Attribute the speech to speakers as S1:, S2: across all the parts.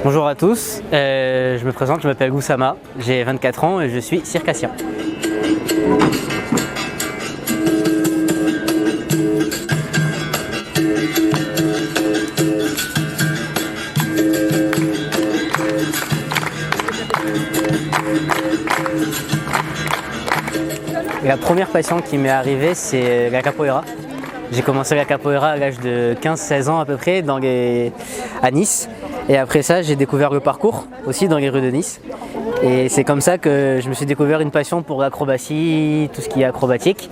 S1: Bonjour à tous, je me présente, je m'appelle Goussama, j'ai 24 ans et je suis circassien. La première passion qui m'est arrivée, c'est la capoeira. J'ai commencé la capoeira à l'âge de 15-16 ans à peu près à Nice. Et après ça, j'ai découvert le parcours aussi dans les rues de Nice. Et c'est comme ça que je me suis découvert une passion pour l'acrobatie, tout ce qui est acrobatique.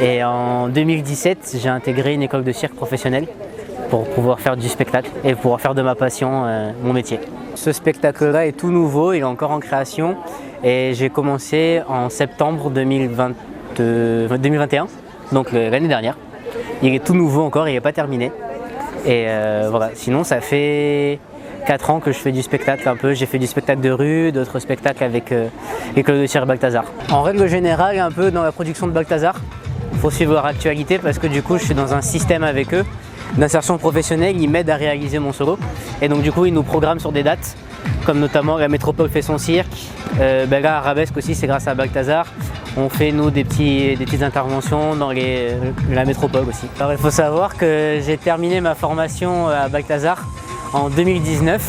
S1: Et en 2017, j'ai intégré une école de cirque professionnelle pour pouvoir faire du spectacle et pouvoir faire de ma passion mon métier. Ce spectacle-là est tout nouveau, il est encore en création et j'ai commencé en septembre 2021, donc l'année dernière. Il est tout nouveau encore, il n'est pas terminé. Et voilà, sinon ça fait 4 ans que je fais du spectacle un peu. J'ai fait du spectacle de rue, d'autres spectacles avec l'école de cirque Balthazar. En règle générale, un peu dans la production de Balthazar, il faut suivre leur actualité parce que du coup je suis dans un système avec eux d'insertion professionnelle, ils m'aident à réaliser mon solo. Et donc du coup ils nous programment sur des dates, comme notamment la Métropole fait son cirque. Là, Arabesque aussi, c'est grâce à Balthazar. On fait nous des petites interventions dans la Métropole aussi. Alors il faut savoir que j'ai terminé ma formation à Balthazar en 2019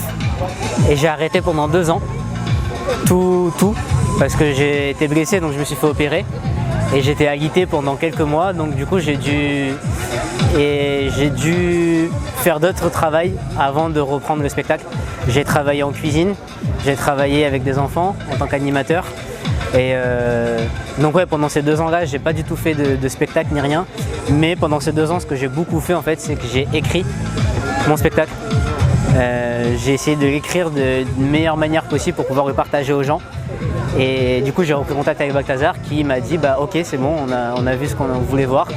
S1: et j'ai arrêté pendant 2 ans, tout, parce que j'ai été blessé, donc je me suis fait opérer et j'étais alité pendant quelques mois, donc du coup j'ai dû faire d'autres travails avant de reprendre le spectacle. J'ai travaillé en cuisine, j'ai travaillé avec des enfants en tant qu'animateur. Et donc ouais, pendant ces 2 ans-là, j'ai pas du tout fait de spectacle ni rien. Mais pendant ces 2 ans, ce que j'ai beaucoup fait en fait, c'est que j'ai écrit mon spectacle. J'ai essayé de l'écrire de meilleure manière possible pour pouvoir le partager aux gens. Et du coup, j'ai repris contact avec Balthazar qui m'a dit bah ok, c'est bon, on a vu ce qu'on voulait voir.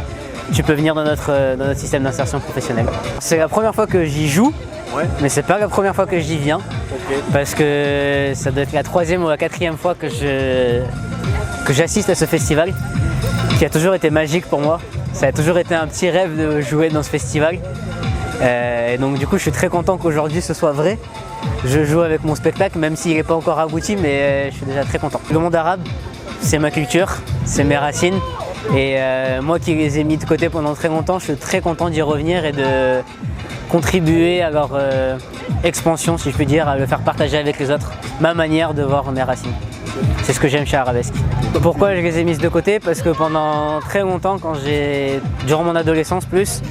S1: Tu peux venir dans notre système d'insertion professionnelle. C'est la première fois que j'y joue. Ouais. Mais c'est pas la première fois que j'y viens, okay. Parce que ça doit être la 3e ou la 4e fois que j'assiste à ce festival, qui a toujours été magique pour moi. Ça a toujours été un petit rêve de jouer dans ce festival. Et donc du coup je suis très content qu'aujourd'hui ce soit vrai. Je joue avec mon spectacle, même s'il n'est pas encore abouti, mais je suis déjà très content. Le monde arabe, c'est ma culture, c'est mes racines. Et moi qui les ai mis de côté pendant très longtemps, je suis très content d'y revenir et de contribuer à leur expansion, si je puis dire, à le faire partager avec les autres, ma manière de voir mes racines. C'est ce que j'aime chez Arabesque. Pourquoi je les ai mises de côté? Parce que pendant très longtemps, durant mon adolescence plus,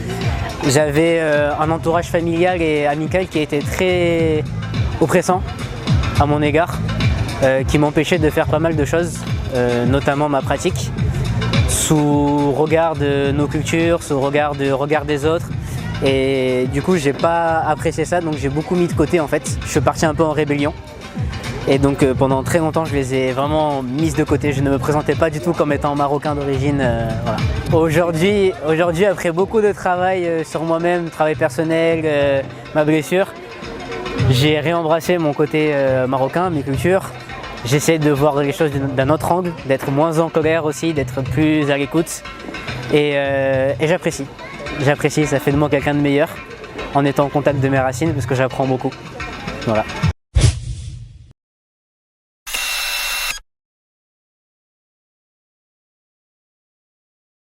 S1: j'avais un entourage familial et amical qui était très oppressant à mon égard, qui m'empêchait de faire pas mal de choses, notamment ma pratique, sous regard de nos cultures, sous regard des autres. Et du coup j'ai pas apprécié ça, donc j'ai beaucoup mis de côté en fait. Je suis parti un peu en rébellion. Et donc pendant très longtemps je les ai vraiment mises de côté. Je ne me présentais pas du tout comme étant marocain d'origine. Voilà. Aujourd'hui, après beaucoup de travail sur moi-même, travail personnel, ma blessure, j'ai réembrassé mon côté marocain, mes cultures. J'essaie de voir les choses d'un autre angle, d'être moins en colère aussi, d'être plus à l'écoute. Et j'apprécie. J'apprécie, ça fait de moi quelqu'un de meilleur en étant en contact de mes racines parce que j'apprends beaucoup. Voilà.